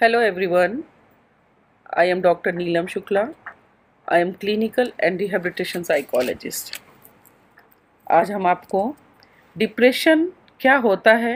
Hello everyone, I am Dr. Neelam Shukla. I am clinical and rehabilitation psychologist. आज हम आपको depression क्या होता है,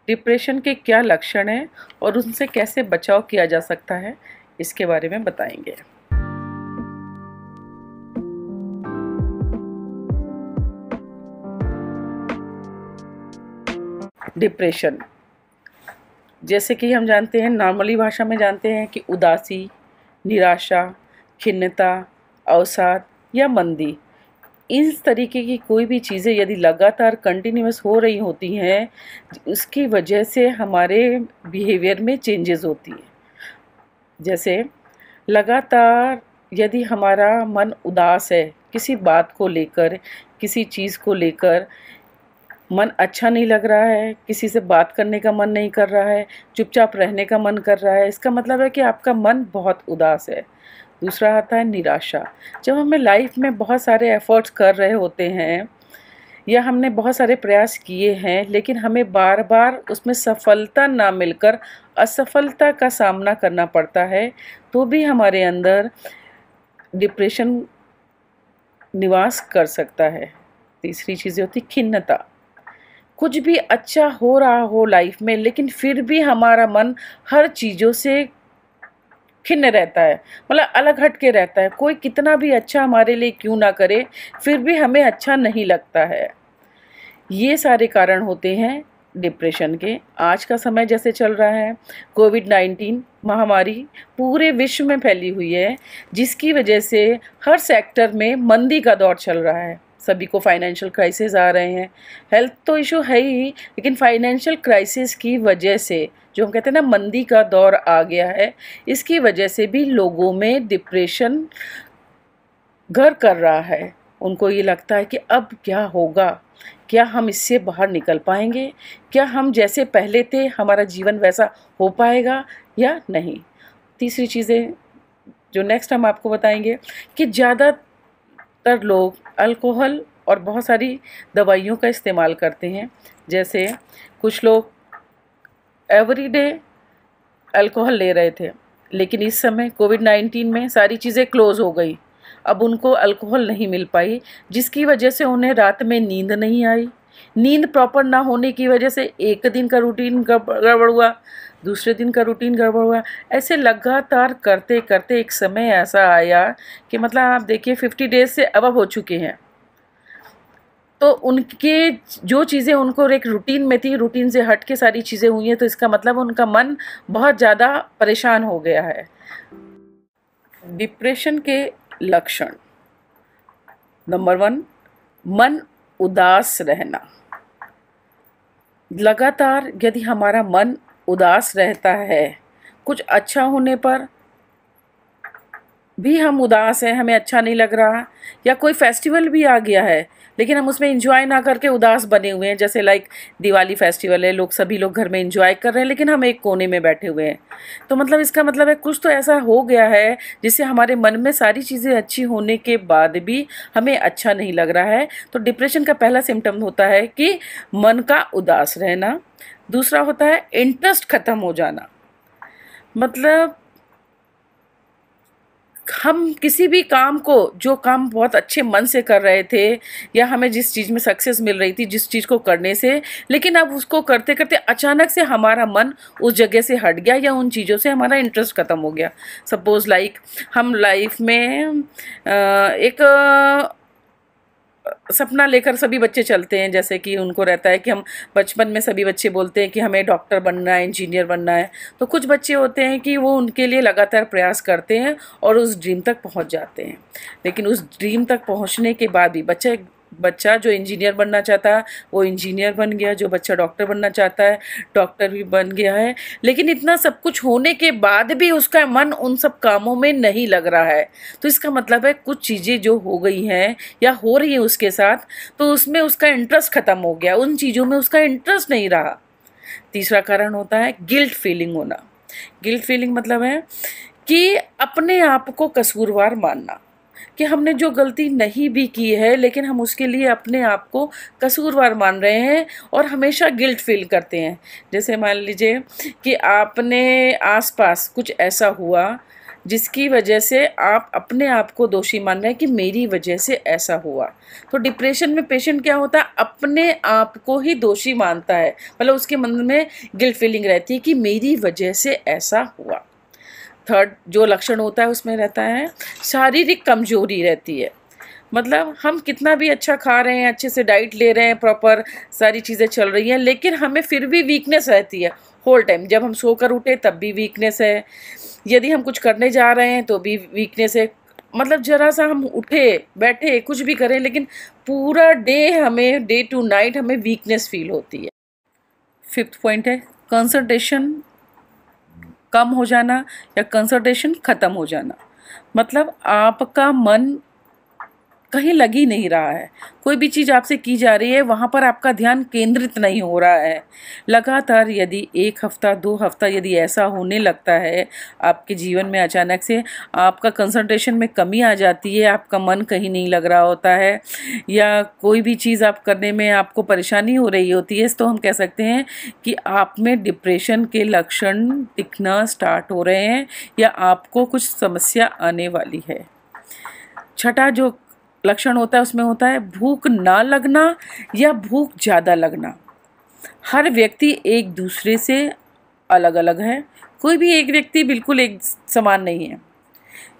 डिप्रेशन के क्या लक्षण हैं और उनसे कैसे बचाव किया जा सकता है इसके बारे में बताएंगे। डिप्रेशन जैसे कि हम जानते हैं, नॉर्मली भाषा में जानते हैं कि उदासी, निराशा, खिन्नता, अवसाद या मंदी, इस तरीके की कोई भी चीज़ें यदि लगातार कंटिन्यूअस हो रही होती हैं, उसकी वजह से हमारे बिहेवियर में चेंजेस होती हैं। जैसे लगातार यदि हमारा मन उदास है, किसी बात को लेकर, किसी चीज़ को लेकर मन अच्छा नहीं लग रहा है, किसी से बात करने का मन नहीं कर रहा है, चुपचाप रहने का मन कर रहा है, इसका मतलब है कि आपका मन बहुत उदास है। दूसरा आता है निराशा। जब हमें लाइफ में बहुत सारे एफर्ट्स कर रहे होते हैं या हमने बहुत सारे प्रयास किए हैं, लेकिन हमें बार बार उसमें सफलता ना मिलकर असफलता का सामना करना पड़ता है, तो भी हमारे अंदर डिप्रेशन निवास कर सकता है। तीसरी चीज़ होती खिन्नता। कुछ भी अच्छा हो रहा हो लाइफ में, लेकिन फिर भी हमारा मन हर चीज़ों से खिन्न रहता है, मतलब अलग हट के रहता है। कोई कितना भी अच्छा हमारे लिए क्यों ना करे, फिर भी हमें अच्छा नहीं लगता है। ये सारे कारण होते हैं डिप्रेशन के। आज का समय जैसे चल रहा है, कोविड-19 महामारी पूरे विश्व में फैली हुई है, जिसकी वजह से हर सेक्टर में मंदी का दौर चल रहा है। सभी को फाइनेंशियल क्राइसिस आ रहे हैं। हेल्थ तो इशू है ही, लेकिन फाइनेंशियल क्राइसिस की वजह से, जो हम कहते हैं ना मंदी का दौर आ गया है, इसकी वजह से भी लोगों में डिप्रेशन घर कर रहा है। उनको ये लगता है कि अब क्या होगा, क्या हम इससे बाहर निकल पाएंगे, क्या हम जैसे पहले थे हमारा जीवन वैसा हो पाएगा या नहीं। तीसरी चीज़ें जो नेक्स्ट हम आपको बताएंगे कि ज़्यादातर लोग अल्कोहल और बहुत सारी दवाइयों का इस्तेमाल करते हैं। जैसे कुछ लोग एवरीडे अल्कोहल ले रहे थे, लेकिन इस समय कोविड-19 में सारी चीज़ें क्लोज़ हो गई। अब उनको अल्कोहल नहीं मिल पाई, जिसकी वजह से उन्हें रात में नींद नहीं आई। नींद प्रॉपर ना होने की वजह से एक दिन का रूटीन गड़बड़ हुआ, दूसरे दिन का रूटीन गड़बड़ हुआ। ऐसे लगातार करते करते एक समय ऐसा आया कि मतलब आप देखिए 50 डेज़ से अबव हो चुके हैं। तो उनके जो चीज़ें उनको एक रूटीन में थी, रूटीन से हट के सारी चीज़ें हुई हैं, तो इसका मतलब उनका मन बहुत ज़्यादा परेशान हो गया है। डिप्रेशन के लक्षण। नंबर 1, मन उदास रहना। लगातार यदि हमारा मन उदास रहता है, कुछ अच्छा होने पर भी हम उदास हैं, हमें अच्छा नहीं लग रहा, या कोई फेस्टिवल भी आ गया है लेकिन हम उसमें एंजॉय ना करके उदास बने हुए हैं। जैसे लाइक दिवाली फेस्टिवल है, सभी लोग घर में एंजॉय कर रहे हैं, लेकिन हम एक कोने में बैठे हुए हैं। तो मतलब इसका मतलब है कुछ तो ऐसा हो गया है जिससे हमारे मन में सारी चीज़ें अच्छी होने के बाद भी हमें अच्छा नहीं लग रहा है। तो डिप्रेशन का पहला सिम्टम होता है कि मन का उदास रहना। दूसरा होता है इंटरेस्ट ख़त्म हो जाना। मतलब हम किसी भी काम को, जो काम बहुत अच्छे मन से कर रहे थे, या हमें जिस चीज़ में सक्सेस मिल रही थी जिस चीज़ को करने से, लेकिन अब उसको करते करते अचानक से हमारा मन उस जगह से हट गया या उन चीज़ों से हमारा इंटरेस्ट ख़त्म हो गया। सपोज़ लाइक हम लाइफ में एक सपना लेकर सभी बच्चे चलते हैं। जैसे कि उनको रहता है कि हम बचपन में सभी बच्चे बोलते हैं कि हमें डॉक्टर बनना है, इंजीनियर बनना है। तो कुछ बच्चे होते हैं कि वो उनके लिए लगातार प्रयास करते हैं और उस ड्रीम तक पहुंच जाते हैं। लेकिन उस ड्रीम तक पहुंचने के बाद भी बच्चा जो इंजीनियर बनना चाहता है वो इंजीनियर बन गया, जो बच्चा डॉक्टर बनना चाहता है डॉक्टर भी बन गया है। लेकिन इतना सब कुछ होने के बाद भी उसका मन उन सब कामों में नहीं लग रहा है। तो इसका मतलब है कुछ चीज़ें जो हो गई हैं या हो रही हैं उसके साथ, तो उसमें उसका इंटरेस्ट ख़त्म हो गया, उन चीज़ों में उसका इंटरेस्ट नहीं रहा। तीसरा कारण होता है गिल्ट फीलिंग होना। गिल्ट फीलिंग मतलब है कि अपने आप को कसूरवार मानना, कि हमने जो गलती नहीं भी की है लेकिन हम उसके लिए अपने आप को कसूरवार मान रहे हैं और हमेशा गिल्ट फील करते हैं। जैसे मान लीजिए कि आपने आसपास कुछ ऐसा हुआ जिसकी वजह से आप अपने आप को दोषी मान रहे हैं कि मेरी वजह से ऐसा हुआ। तो डिप्रेशन में पेशेंट क्या होता है, अपने आप को ही दोषी मानता है, मतलब उसके मन में गिल्ट फीलिंग रहती है कि मेरी वजह से ऐसा हुआ। थर्ड जो लक्षण होता है उसमें रहता है शारीरिक कमजोरी रहती है। मतलब हम कितना भी अच्छा खा रहे हैं, अच्छे से डाइट ले रहे हैं, प्रॉपर सारी चीज़ें चल रही हैं, लेकिन हमें फिर भी वीकनेस रहती है होल टाइम। जब हम सोकर उठे तब भी वीकनेस है, यदि हम कुछ करने जा रहे हैं तो भी वीकनेस है। मतलब ज़रा सा हम उठे बैठे कुछ भी करें लेकिन पूरा डे टू नाइट हमें वीकनेस फील होती है। फिफ्थ पॉइंट है कंसंट्रेशन कम हो जाना या कंसंट्रेशन ख़त्म हो जाना। मतलब आपका मन कहीं लग ही नहीं रहा है, कोई भी चीज़ आपसे की जा रही है वहाँ पर आपका ध्यान केंद्रित नहीं हो रहा है। लगातार यदि 1 हफ्ता 2 हफ्ता यदि ऐसा होने लगता है आपके जीवन में, अचानक से आपका कंसंट्रेशन में कमी आ जाती है, आपका मन कहीं नहीं लग रहा होता है या कोई भी चीज़ आप करने में आपको परेशानी हो रही होती है, तो हम कह सकते हैं कि आप में डिप्रेशन के लक्षण दिखना स्टार्ट हो रहे हैं या आपको कुछ समस्या आने वाली है। छठा जो लक्षण होता है उसमें होता है भूख ना लगना या भूख ज़्यादा लगना। हर व्यक्ति एक दूसरे से अलग अलग है, कोई भी एक व्यक्ति बिल्कुल एक समान नहीं है।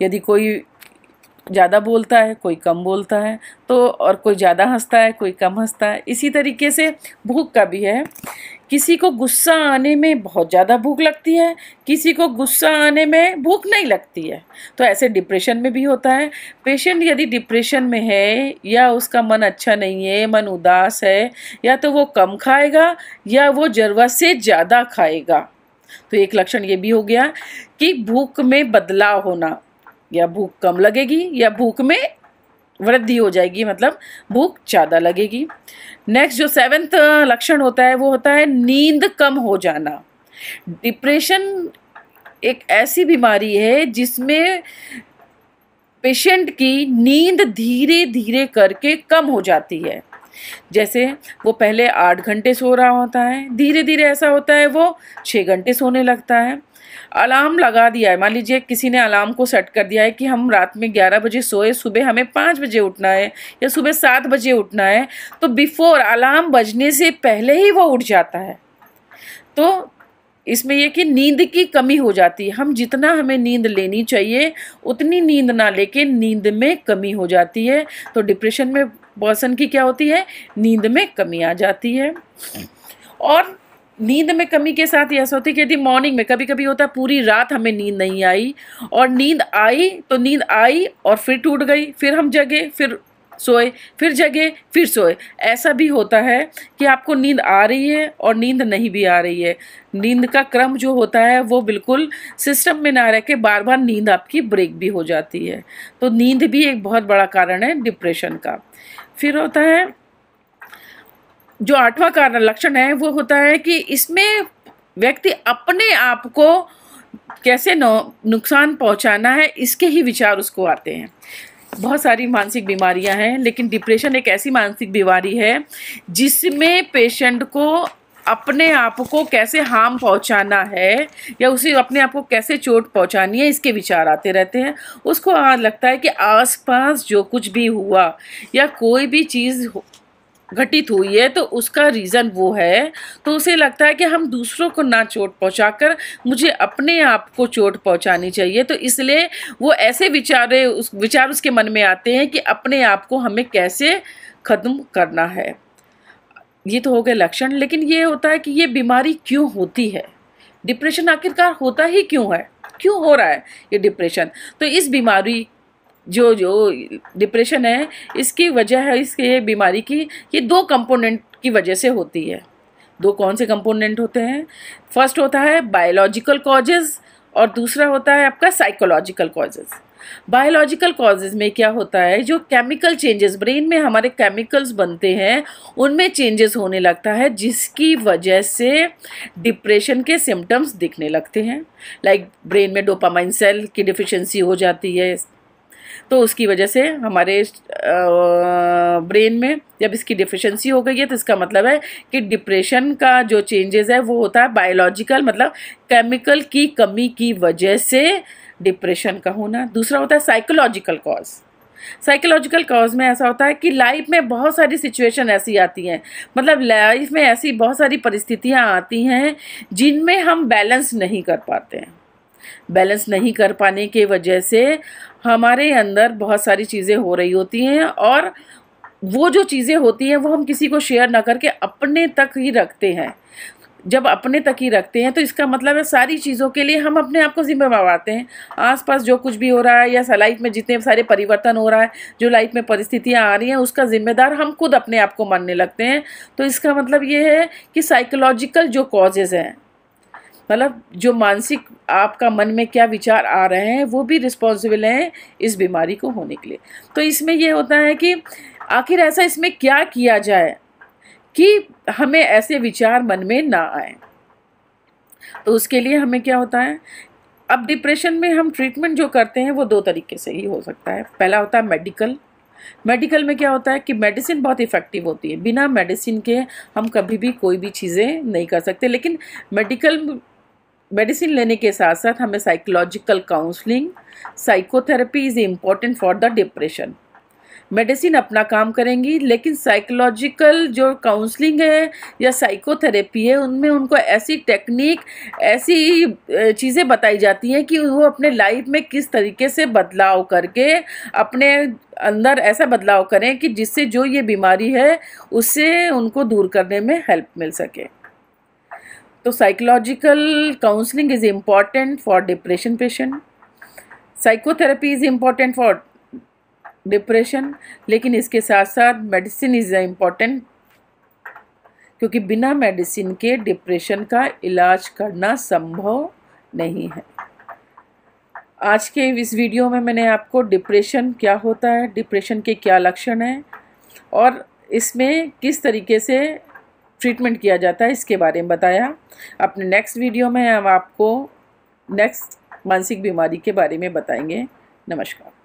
यदि कोई ज़्यादा बोलता है, कोई कम बोलता है, तो और कोई ज़्यादा हंसता है, कोई कम हंसता है। इसी तरीके से भूख का भी है, किसी को गुस्सा आने में बहुत ज़्यादा भूख लगती है, किसी को गुस्सा आने में भूख नहीं लगती है। तो ऐसे डिप्रेशन में भी होता है। पेशेंट यदि डिप्रेशन में है या उसका मन अच्छा नहीं है, मन उदास है, या तो वो कम खाएगा या वो ज़रूरत से ज़्यादा खाएगा। तो एक लक्षण ये भी हो गया कि भूख में बदलाव होना, या भूख कम लगेगी या भूख में वृद्धि हो जाएगी, मतलब भूख ज़्यादा लगेगी। नेक्स्ट जो 7th लक्षण होता है वो होता है नींद कम हो जाना। डिप्रेशन एक ऐसी बीमारी है जिसमें पेशेंट की नींद धीरे धीरे करके कम हो जाती है। जैसे वो पहले 8 घंटे सो रहा होता है, धीरे धीरे ऐसा होता है वो 6 घंटे सोने लगता है। अलार्म लगा दिया है, मान लीजिए किसी ने अलार्म को सेट कर दिया है कि हम रात में 11 बजे सोए, सुबह हमें 5 बजे उठना है या सुबह 7 बजे उठना है, तो बिफोर अलार्म बजने से पहले ही वो उठ जाता है। तो इसमें यह कि नींद की कमी हो जाती है। हम जितना हमें नींद लेनी चाहिए उतनी नींद ना लेके नींद में कमी हो जाती है। तो डिप्रेशन में पर्सन की क्या होती है, नींद में कमी आ जाती है। और नींद में कमी के साथ ये ऐसा होता है कि यदि मॉर्निंग में कभी कभी होता है पूरी रात हमें नींद नहीं आई, और नींद आई तो नींद आई और फिर टूट गई, फिर हम जगे, फिर सोए, फिर जगे, फिर सोए। ऐसा भी होता है कि आपको नींद आ रही है और नींद नहीं भी आ रही है। नींद का क्रम जो होता है वो बिल्कुल सिस्टम में ना रह के बार बार नींद आपकी ब्रेक भी हो जाती है। तो नींद भी एक बहुत बड़ा कारण है डिप्रेशन का। फिर होता है जो 8वां कारण लक्षण है वो होता है कि इसमें व्यक्ति अपने आप को कैसे नुकसान पहुंचाना है इसके ही विचार उसको आते हैं। बहुत सारी मानसिक बीमारियां हैं, लेकिन डिप्रेशन एक ऐसी मानसिक बीमारी है जिसमें पेशेंट को अपने आप को कैसे हार्म पहुंचाना है या उसे अपने आप को कैसे चोट पहुंचानी है इसके विचार आते रहते हैं। उसको लगता है कि आसपास जो कुछ भी हुआ या कोई भी चीज़ घटित हुई है तो उसका रीज़न वो है, तो उसे लगता है कि हम दूसरों को ना चोट पहुंचाकर मुझे अपने आप को चोट पहुंचानी चाहिए। तो इसलिए वो ऐसे विचार उसके मन में आते हैं कि अपने आप को हमें कैसे ख़त्म करना है। ये तो हो गए लक्षण, लेकिन ये होता है कि ये बीमारी क्यों होती है, डिप्रेशन आखिरकार होता ही क्यों है, क्यों हो रहा है ये डिप्रेशन। तो इस बीमारी जो डिप्रेशन है इसकी वजह है, इसके बीमारी की ये 2 कंपोनेंट की वजह से होती है। 2 कौन से कंपोनेंट होते हैं, फर्स्ट होता है बायोलॉजिकल कॉजेज़ और दूसरा होता है आपका साइकोलॉजिकल कॉजेज़। बायोलॉजिकल कॉजेज़ में क्या होता है, जो केमिकल चेंजेस ब्रेन में हमारे केमिकल्स बनते हैं उनमें चेंजेस होने लगता है जिसकी वजह से डिप्रेशन के सिम्टम्स दिखने लगते हैं। लाइक ब्रेन में डोपामाइन सेल की डिफिशिएंसी हो जाती है, तो उसकी वजह से हमारे ब्रेन में जब इसकी डिफिशिएंसी हो गई है तो इसका मतलब है कि डिप्रेशन का जो चेंजेस है वो होता है बायोलॉजिकल, मतलब केमिकल की कमी की वजह से डिप्रेशन का होना। दूसरा होता है साइकोलॉजिकल कॉज। साइकोलॉजिकल कॉज में ऐसा होता है कि लाइफ में बहुत सारी सिचुएशन ऐसी आती हैं, मतलब लाइफ में ऐसी बहुत सारी परिस्थितियां आती हैं जिनमें हम बैलेंस नहीं कर पाते हैं। बैलेंस नहीं कर पाने के वजह से हमारे अंदर बहुत सारी चीज़ें हो रही होती हैं और वो जो चीज़ें होती हैं वो हम किसी को शेयर ना करके अपने तक ही रखते हैं। जब अपने तक ही रखते हैं तो इसका मतलब है सारी चीज़ों के लिए हम अपने आप को जिम्मेदार मानते हैं। आसपास जो कुछ भी हो रहा है या लाइफ में जितने सारे परिवर्तन हो रहा है, जो लाइफ में परिस्थितियां आ रही हैं, उसका जिम्मेदार हम खुद अपने आप को मानने लगते हैं। तो इसका मतलब ये है कि साइकोलॉजिकल जो कॉजेज़ हैं, मतलब जो मानसिक आपका मन में क्या विचार आ रहे हैं, वो भी रिस्पॉन्सिबल हैं इस बीमारी को होने के लिए। तो इसमें ये होता है कि आखिर ऐसा इसमें क्या किया जाए कि हमें ऐसे विचार मन में ना आए। तो उसके लिए हमें क्या होता है, अब डिप्रेशन में हम ट्रीटमेंट जो करते हैं वो दो तरीके से ही हो सकता है। पहला होता है मेडिकल। मेडिकल में क्या होता है कि मेडिसिन बहुत इफ़ेक्टिव होती है, बिना मेडिसिन के हम कभी भी कोई भी चीज़ें नहीं कर सकते। लेकिन मेडिसिन लेने के साथ साथ हमें psychological counselling, psychotherapy is important for the depression. Medicine अपना काम करेंगी, लेकिन साइकोलॉजिकल जो काउंसलिंग है या साइकोथेरेपी है, उनमें उनको ऐसी टेक्निक, ऐसी चीज़ें बताई जाती हैं कि वो अपने लाइफ में किस तरीके से बदलाव करके अपने अंदर ऐसा बदलाव करें कि जिससे जो ये बीमारी है उससे उनको दूर करने में हेल्प मिल सके। तो psychological counselling is important for depression patient, psychotherapy is important for depression, लेकिन इसके साथ साथ मेडिसिन इज़ इम्पॉर्टेंट, क्योंकि बिना मेडिसिन के डिप्रेशन का इलाज करना संभव नहीं है। आज के इस वीडियो में मैंने आपको डिप्रेशन क्या होता है, डिप्रेशन के क्या लक्षण हैं और इसमें किस तरीके से ट्रीटमेंट किया जाता है इसके बारे में बताया। अपने नेक्स्ट वीडियो में हम आपको नेक्स्ट मानसिक बीमारी के बारे में बताएंगे। नमस्कार।